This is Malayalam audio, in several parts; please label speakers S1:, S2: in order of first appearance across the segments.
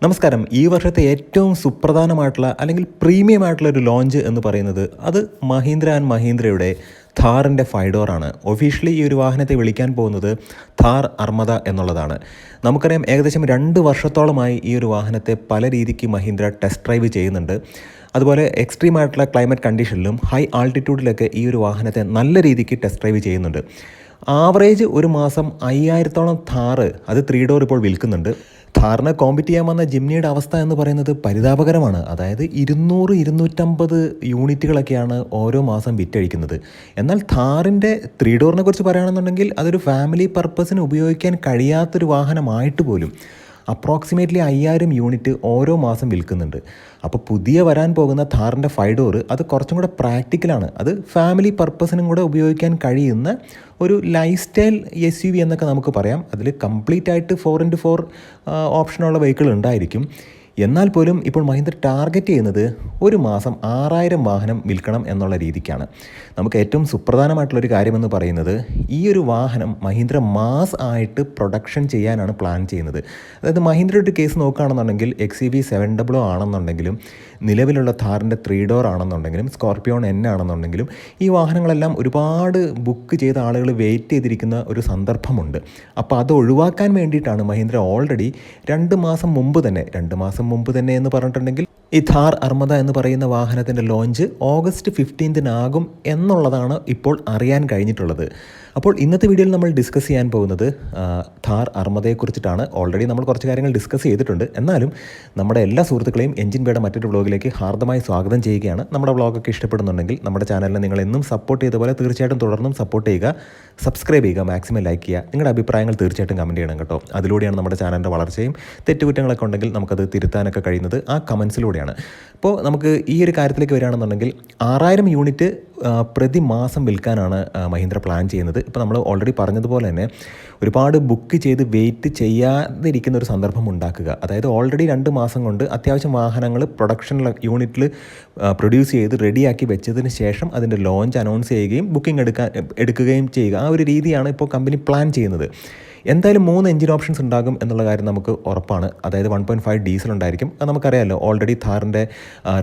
S1: നമസ്കാരം. ഈ വർഷത്തെ ഏറ്റവും സുപ്രധാനമായിട്ടുള്ള അല്ലെങ്കിൽ പ്രീമിയം ആയിട്ടുള്ള ഒരു ലോഞ്ച് എന്ന് പറയുന്നത് അത് മഹീന്ദ്ര ആൻഡ് മഹീന്ദ്രയുടെ ഥാറിൻ്റെ 5 ഡോറാണ്. ഒഫീഷ്യലി ഈ ഒരു വാഹനത്തെ വിളിക്കാൻ പോകുന്നത് ഥാർ അർമദ എന്നുള്ളതാണ്. നമുക്കറിയാം, ഏകദേശം 2 വർഷത്തോളമായി ഈ ഒരു വാഹനത്തെ പല രീതിക്ക് മഹീന്ദ്ര ടെസ്റ്റ് ഡ്രൈവ് ചെയ്യുന്നുണ്ട്. അതുപോലെ എക്സ്ട്രീം ആയിട്ടുള്ള ക്ലൈമറ്റ് കണ്ടീഷനിലും ഹൈ ആൾട്ടിറ്റ്യൂഡിലൊക്കെ ഈ ഒരു വാഹനത്തെ നല്ല രീതിക്ക് ടെസ്റ്റ് ഡ്രൈവ് ചെയ്യുന്നുണ്ട്. ആവറേജ് ഒരു മാസം 5000-ഓളം ഥാറ് അത് 3 ഡോർ ഇപ്പോൾ വിൽക്കുന്നുണ്ട്. ഥാറിനെ കോമ്പറ്റ് ചെയ്യാൻ വന്ന ജിംനിയുടെ അവസ്ഥ എന്ന് പറയുന്നത് പരിതാപകരമാണ്. അതായത് 200-250 യൂണിറ്റുകളൊക്കെയാണ് ഓരോ മാസം വിറ്റഴിക്കുന്നത്. എന്നാൽ ഥാറിൻ്റെ 3 ഡോറിനെ കുറിച്ച് പറയുകയാണെന്നുണ്ടെങ്കിൽ അതൊരു ഫാമിലി പർപ്പസിന് ഉപയോഗിക്കാൻ കഴിയാത്തൊരു വാഹനമായിട്ട് പോലും അപ്രോക്സിമേറ്റ്ലി 5000 യൂണിറ്റ് ഓരോ മാസം വിൽക്കുന്നുണ്ട്. അപ്പോൾ പുതിയ വരാൻ പോകുന്ന ഥാറിൻ്റെ 5 ഡോറ് അത് കുറച്ചും കൂടെ പ്രാക്ടിക്കലാണ്. അത് ഫാമിലി പർപ്പസിനും കൂടെ ഉപയോഗിക്കാൻ കഴിയുന്ന ഒരു ലൈഫ് സ്റ്റൈൽ SUV എന്നൊക്കെ നമുക്ക് പറയാം. അതിൽ കംപ്ലീറ്റ് ആയിട്ട് 4x4 ഓപ്ഷനുള്ള വെഹിക്കിൾ ഉണ്ടായിരിക്കും. എന്നാൽ പോലും ഇപ്പോൾ മഹീന്ദ്ര ടാർഗറ്റ് ചെയ്യുന്നത് ഒരു മാസം 6000 വാഹനം വിൽക്കണം എന്നുള്ള രീതിക്കാണ്. നമുക്ക് ഏറ്റവും സുപ്രധാനമായിട്ടുള്ളൊരു കാര്യമെന്ന് പറയുന്നത് ഈ ഒരു വാഹനം മഹീന്ദ്ര മാസ് ആയിട്ട് പ്രൊഡക്ഷൻ ചെയ്യാനാണ് പ്ലാൻ ചെയ്യുന്നത്. അതായത് മഹീന്ദ്രയുടെ കേസ് നോക്കുകയാണെന്നുണ്ടെങ്കിൽ XUV700 ആണെന്നുണ്ടെങ്കിലും നിലവിലുള്ള ഥാറിൻ്റെ 3 ഡോർ ആണെന്നുണ്ടെങ്കിലും സ്കോർപിയോൺ N ആണെന്നുണ്ടെങ്കിലും ഈ വാഹനങ്ങളെല്ലാം ഒരുപാട് ബുക്ക് ചെയ്ത ആളുകൾ വെയിറ്റ് ചെയ്തിരിക്കുന്ന ഒരു സന്ദർഭമുണ്ട്. അപ്പോൾ അത് ഒഴിവാക്കാൻ വേണ്ടിയിട്ടാണ് മഹീന്ദ്ര ഓൾറെഡി 2 മാസം മുമ്പ് തന്നെ എന്ന് പറഞ്ഞിട്ടുണ്ടെങ്കിൽ ഈ ഥാർ അർമദ എന്ന് പറയുന്ന വാഹനത്തിൻ്റെ ലോഞ്ച് ഓഗസ്റ്റ് 15-നാകും എന്നുള്ളതാണ് ഇപ്പോൾ അറിയാൻ കഴിഞ്ഞിട്ടുള്ളത്. അപ്പോൾ ഇന്നത്തെ വീഡിയോയിൽ നമ്മൾ ഡിസ്കസ് ചെയ്യാൻ പോകുന്നത് ഥാർ അർമദയെക്കുറിച്ചിട്ടാണ്. ഓൾറെഡി നമ്മൾ കുറച്ച് കാര്യങ്ങൾ ഡിസ്കസ് ചെയ്തിട്ടുണ്ട്. എന്നാലും നമ്മുടെ എല്ലാ സുഹൃത്തുക്കളെയും എഞ്ചിൻ ബേയുടെ മറ്റൊരു വ്ളോഗിലേക്ക് ഹാർദമായി സ്വാഗതം ചെയ്യുകയാണ്. നമ്മുടെ വ്ളോഗൊക്കെ ഇഷ്ടപ്പെടുന്നുണ്ടെങ്കിൽ നമ്മുടെ ചാനലിനെ നിങ്ങൾ എന്നും സപ്പോർട്ട് ചെയ്ത പോലെ തീർച്ചയായിട്ടും തുടർന്നും സപ്പോർട്ട് ചെയ്യുക, സബ്സ്ക്രൈബ് ചെയ്യുക, മാക്സിമം ലൈക്ക് ചെയ്യുക, നിങ്ങളുടെ അഭിപ്രായങ്ങൾ തീർച്ചയായിട്ടും കമൻറ്റ് ചെയ്യണം കേട്ടോ. അതിലൂടെയാണ് നമ്മുടെ ചാനലിൻ്റെ വളർച്ചയും തെറ്റുകുറ്റങ്ങളൊക്കെ ഉണ്ടെങ്കിൽ നമുക്കത് തിരുത്താനൊക്കെ കഴിയുന്നത് ആ കമൻസിലൂടെയാണ്. അപ്പോൾ നമുക്ക് ഈ ഒരു കാര്യത്തിലേക്ക് വരികയാണെന്നുണ്ടെങ്കിൽ 6000 യൂണിറ്റ് പ്രതിമാസം വിൽക്കാനാണ് മഹീന്ദ്ര പ്ലാൻ ചെയ്യുന്നത്. ഇപ്പോൾ നമ്മൾ ഓൾറെഡി പറഞ്ഞതുപോലെ തന്നെ ഒരുപാട് ബുക്ക് ചെയ്ത് വെയിറ്റ് ചെയ്യാതിരിക്കുന്ന ഒരു സന്ദർഭം ഉണ്ടാക്കുക. അതായത് ഓൾറെഡി 2 മാസം കൊണ്ട് അത്യാവശ്യം വാഹനങ്ങൾ പ്രൊഡക്ഷൻ യൂണിറ്റിൽ പ്രൊഡ്യൂസ് ചെയ്ത് റെഡിയാക്കി വെച്ചതിന് ശേഷം അതിൻ്റെ ലോഞ്ച് അനൗൺസ് ചെയ്യുകയും ബുക്കിംഗ് എടുക്കുകയും ചെയ്യുക. ആ ഒരു രീതിയാണ് ഇപ്പോൾ കമ്പനി പ്ലാൻ ചെയ്യുന്നത്. എന്തായാലും 3 എഞ്ചിൻ ഓപ്ഷൻസ് ഉണ്ടാകും എന്നുള്ള കാര്യം നമുക്ക് ഉറപ്പാണ്. അതായത് 1.5 ഡീസൽ ഉണ്ടായിരിക്കും. അത് നമുക്കറിയാമല്ലോ, ഓൾറെഡി ഥാറിൻ്റെ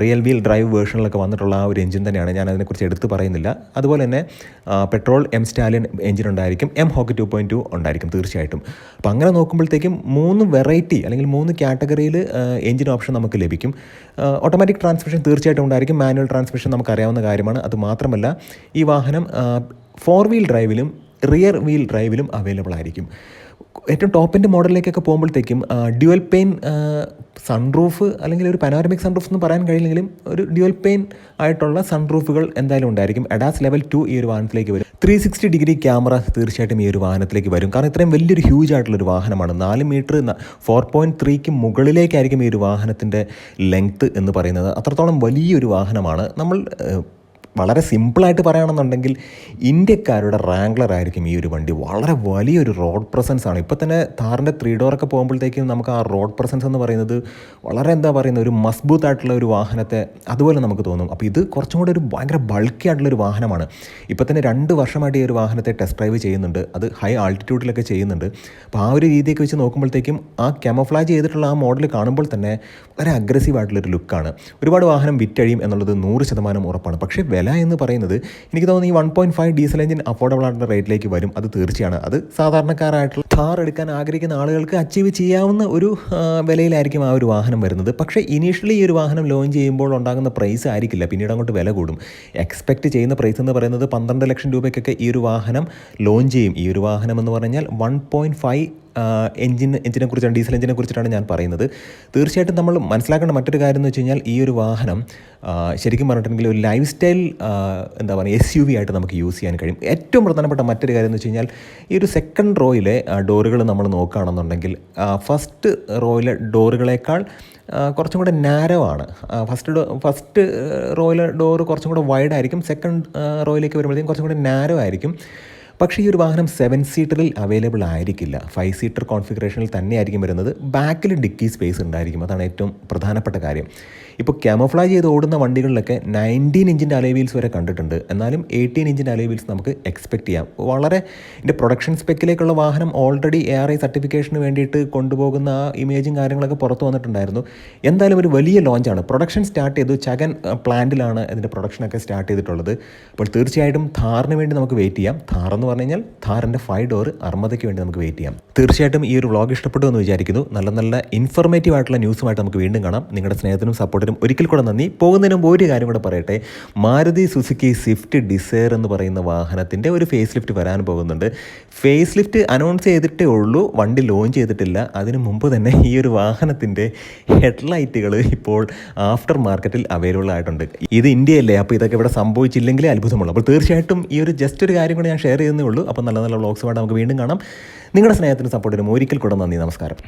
S1: റിയൽ വീൽ ഡ്രൈവ് വേർഷനിലൊക്കെ വന്നിട്ടുള്ള ആ ഒരു എഞ്ചിൻ തന്നെയാണ്. ഞാൻ അതിനെക്കുറിച്ച് എടുത്ത് പറയുന്നില്ല. അതുപോലെ തന്നെ പെട്രോൾ M സ്റ്റാലിയൻ എഞ്ചിൻ ഉണ്ടായിരിക്കും, M ഹോക്ക് 2.2 ഉണ്ടായിരിക്കും തീർച്ചയായിട്ടും. അപ്പോൾ അങ്ങനെ നോക്കുമ്പോഴത്തേക്കും 3 വെറൈറ്റി അല്ലെങ്കിൽ 3 കാറ്റഗറിയിൽ എഞ്ചിൻ ഓപ്ഷൻ നമുക്ക് ലഭിക്കും. ഓട്ടോമാറ്റിക് ട്രാൻസ്മിഷൻ തീർച്ചയായിട്ടും ഉണ്ടായിരിക്കും. മാനുവൽ ട്രാൻസ്മിഷൻ നമുക്കറിയാവുന്ന കാര്യമാണ്. അതുമാത്രമല്ല ഈ വാഹനം 4 വീൽ ഡ്രൈവിലും റിയർ വീൽ ഡ്രൈവിലും അവൈലബിൾ ആയിരിക്കും. ഏറ്റവും ടോപ്പിൻ്റെ മോഡലിലേക്കൊക്കെ പോകുമ്പോഴത്തേക്കും ഡ്യുവൽ പെയിൻ സൺറൂഫ് അല്ലെങ്കിൽ ഒരു പനോരമിക് സൺറൂഫ് എന്ന് പറയാൻ കഴിയില്ലെങ്കിലും ഒരു ഡ്യുവൽ പെയിൻ ആയിട്ടുള്ള സൺറൂഫുകൾ എന്തായാലും ഉണ്ടായിരിക്കും. ADAS ലെവൽ 2 ഈ ഒരു വാഹനത്തിലേക്ക് വരും. 360 ഡിഗ്രി ക്യാമറ തീർച്ചയായിട്ടും ഈ ഒരു വാഹനത്തിലേക്ക് വരും. കാരണം ഇത്രയും വലിയൊരു ഹ്യൂജ് ആയിട്ടുള്ളൊരു വാഹനമാണ്. 4 മീറ്റർ 4.3ക്ക് മുകളിലേക്കായിരിക്കും ഈ ഒരു വാഹനത്തിൻ്റെ ലെങ്ത്ത് എന്ന് പറയുന്നത്. അത്രത്തോളം വലിയൊരു വാഹനമാണ്. നമ്മൾ വളരെ സിമ്പിളായിട്ട് പറയുകയാണെന്നുണ്ടെങ്കിൽ ഇന്ത്യക്കാരുടെ റാംഗ്ലർ ആയിരിക്കും ഈ ഒരു വണ്ടി. വളരെ വലിയൊരു റോഡ് പ്രസൻസ് ആണ്. ഇപ്പോൾ തന്നെ ഥാറിൻ്റെ 3 ഡോറൊക്കെ പോകുമ്പോഴത്തേക്കും നമുക്ക് ആ റോഡ് പ്രസൻസ് എന്ന് പറയുന്നത് വളരെ ഒരു മസ്ബൂത്ത് ആയിട്ടുള്ള ഒരു വാഹനത്തെ അതുപോലെ നമുക്ക് തോന്നും. അപ്പോൾ ഇത് കുറച്ചും കൂടെ ഒരു ഭയങ്കര ബൾക്കി ആയിട്ടുള്ളൊരു വാഹനമാണ്. ഇപ്പോൾ തന്നെ 2 വർഷമായിട്ട് ഈ ഒരു വാഹനത്തെ ടെസ്റ്റ് ഡ്രൈവ് ചെയ്യുന്നുണ്ട്. അത് ഹൈ ആൾട്ടിറ്റ്യൂഡിലൊക്കെ ചെയ്യുന്നുണ്ട്. അപ്പോൾ ആ ഒരു രീതിയൊക്കെ വെച്ച് നോക്കുമ്പോഴത്തേക്കും ആ ക്യാമോഫ്ലാജ് ചെയ്തിട്ടുള്ള ആ മോഡൽ കാണുമ്പോൾ തന്നെ വളരെ അഗ്രസീവ് ആയിട്ടുള്ളൊരു ലുക്കാണ്. ഒരുപാട് വാഹനം വിറ്റഴിയും എന്നുള്ളത് 100% ഉറപ്പാണ്. പക്ഷേ വില എന്ന് പറയുന്നത് എനിക്ക് തോന്നുന്നു ഈ 1.5 ഡീസൽ എഞ്ചിൻ അഫോർഡബിൾ ആയിട്ടുള്ള റേറ്റിലേക്ക് വരും. അത് തീർച്ചയാണ്. അത് സാധാരണക്കാരായിട്ടുള്ള ഥാർ എടുക്കാൻ ആഗ്രഹിക്കുന്ന ആളുകൾക്ക് അച്ചീവ് ചെയ്യാവുന്ന ഒരു വിലയിലായിരിക്കും ആ ഒരു വാഹനം വരുന്നത്. പക്ഷേ ഇനീഷ്യലി ഈ ഒരു വാഹനം ലോഞ്ച് ചെയ്യുമ്പോൾ ഉണ്ടാകുന്ന പ്രൈസ് ആയിരിക്കില്ല, പിന്നീട് അങ്ങോട്ട് വില കൂടും. എക്സ്പെക്റ്റ് ചെയ്യുന്ന പ്രൈസ് എന്ന് പറയുന്നത് 12 ലക്ഷം രൂപയ്ക്കൊക്കെ ഈ ഒരു വാഹനം ലോഞ്ച് ചെയ്യും. ഈ ഒരു വാഹനം എന്ന് പറഞ്ഞാൽ 1.5 എഞ്ചിനെ കുറിച്ചാണ്, ഡീസൽ എഞ്ചിനെ കുറിച്ചിട്ടാണ് ഞാൻ പറയുന്നത്. തീർച്ചയായിട്ടും നമ്മൾ മനസ്സിലാക്കേണ്ട മറ്റൊരു കാര്യം എന്ന് വെച്ച് കഴിഞ്ഞാൽ ഈ ഒരു വാഹനം ശരിക്കും പറഞ്ഞിട്ടുണ്ടെങ്കിൽ ഒരു ലൈഫ് സ്റ്റൈൽ SUV ആയിട്ട് നമുക്ക് യൂസ് ചെയ്യാൻ കഴിയും. ഏറ്റവും പ്രധാനപ്പെട്ട മറ്റൊരു കാര്യം എന്ന് വെച്ച് കഴിഞ്ഞാൽ ഈ ഒരു സെക്കൻഡ് റോയിലെ ഡോറുകൾ നമ്മൾ നോക്കുകയാണെന്നുണ്ടെങ്കിൽ ഫസ്റ്റ് റോയിലെ ഡോറുകളേക്കാൾ കുറച്ചും കൂടെ നാരോ ആണ്. ഫസ്റ്റ് റോയിലെ ഡോറ് കുറച്ചും കൂടെ വൈഡ് ആയിരിക്കും. സെക്കൻഡ് റോയിലേക്ക് വരുമ്പോഴത്തേക്കും കുറച്ചും കൂടെ നാരോ ആയിരിക്കും. പക്ഷേ ഈ ഒരു വാഹനം 7 സീറ്ററിൽ അവൈലബിൾ ആയിരിക്കില്ല. 5 സീറ്റർ കോൺഫിഗറേഷനിൽ തന്നെയായിരിക്കും വരുന്നത്. ബാക്കിൽ ഡിക്കി സ്പേസ് ഉണ്ടായിരിക്കും. അതാണ് ഏറ്റവും പ്രധാനപ്പെട്ട കാര്യം. ഇപ്പോൾ ക്യാമോഫ്ലാജ് ചെയ്ത് ഓടുന്ന വണ്ടികളിലൊക്കെ 19 ഇഞ്ചിൻ്റെ അലോയ് വീൽസ് വരെ കണ്ടിട്ടുണ്ട്. എന്നാലും 18 ഇഞ്ചിൻ്റെ അലോയ് വീൽസ് നമുക്ക് എക്സ്പെക്ട് ചെയ്യാം. വളരെ ഇതിൻ്റെ പ്രൊഡക്ഷൻ സ്പെക്കിലേക്കുള്ള വാഹനം ഓൾറെഡി ARI സർട്ടിഫിക്കേഷന് വേണ്ടിയിട്ട് കൊണ്ടുപോകുന്ന ആ ഇമേജും കാര്യങ്ങളൊക്കെ പുറത്ത് വന്നിട്ടുണ്ടായിരുന്നു. എന്തായാലും ഒരു വലിയ ലോഞ്ചാണ്. പ്രൊഡക്ഷൻ സ്റ്റാർട്ട് ചെയ്തു. ചകൻ പ്ലാന്റിലാണ് ഇതിൻ്റെ പ്രൊഡക്ഷനൊക്കെ സ്റ്റാർട്ട് ചെയ്തിട്ടുള്ളത്. അപ്പോൾ തീർച്ചയായിട്ടും ഥാറിന് വേണ്ടി നമുക്ക് വെയിറ്റ് ചെയ്യാം. ഥാർ എന്ന് പറഞ്ഞു കഴിഞ്ഞാൽ ഥാറിൻ്റെ 5 ഡോർ അർമദയ്ക്ക് വേണ്ടി നമുക്ക് വെയിറ്റ് ചെയ്യാം. തീർച്ചയായിട്ടും ഈ ഒരു വ്ളോഗ് ഇഷ്ടപ്പെട്ടു എന്ന് വിചാരിക്കുന്നു. നല്ല നല്ല ഇൻഫർമേറ്റീവ് ആയിട്ടുള്ള ന്യൂസുമായിട്ട് നമുക്ക് വീണ്ടും കാണാം. നിങ്ങളുടെ സ്നേഹത്തിനും സപ്പോർട്ടിനും ഒരിക്കൽ കൂടെ നന്ദി. പോകുന്നതിന് മുമ്പ് ഒരു കാര്യം കൂടെ പറയട്ടെ. മാരുതി സുസുക്കി സ്വിഫ്റ്റ് ഡിസയർ എന്ന് പറയുന്ന വാഹനത്തിൻ്റെ ഒരു ഫേസ് ലിഫ്റ്റ് വരാൻ പോകുന്നുണ്ട്. ഫേസ് ലിഫ്റ്റ് അനൗൺസ് ചെയ്തിട്ടേ ഉള്ളൂ, വണ്ടി ലോഞ്ച് ചെയ്തിട്ടില്ല. അതിനു മുമ്പ് തന്നെ ഈ ഒരു വാഹനത്തിൻ്റെ ഹെഡ്ലൈറ്റുകൾ ഇപ്പോൾ ആഫ്റ്റർ മാർക്കറ്റിൽ അവൈലബിൾ ആയിട്ടുണ്ട്. ഇത് ഇന്ത്യയല്ലേ, അപ്പോൾ ഇതൊക്കെ ഇവിടെ സംഭവിച്ചില്ലെങ്കിലേ അത്ഭുതമുള്ളൂ. അപ്പോൾ തീർച്ചയായിട്ടും ഈ ഒരു ജസ്റ്റ് ഒരു കാര്യം കൂടെ ഞാൻ ഷെയർ ചെയ്യുന്നേ ഉള്ളൂ. അപ്പോൾ നല്ല നല്ല വ്ളോഗ്സുമായിട്ട് നമുക്ക് വീണ്ടും കാണാം. നിങ്ങളുടെ സ്നേഹത്തിനും സപ്പോർട്ടിനും ഒരിക്കൽ കൂടെ നന്ദി. നമസ്കാരം.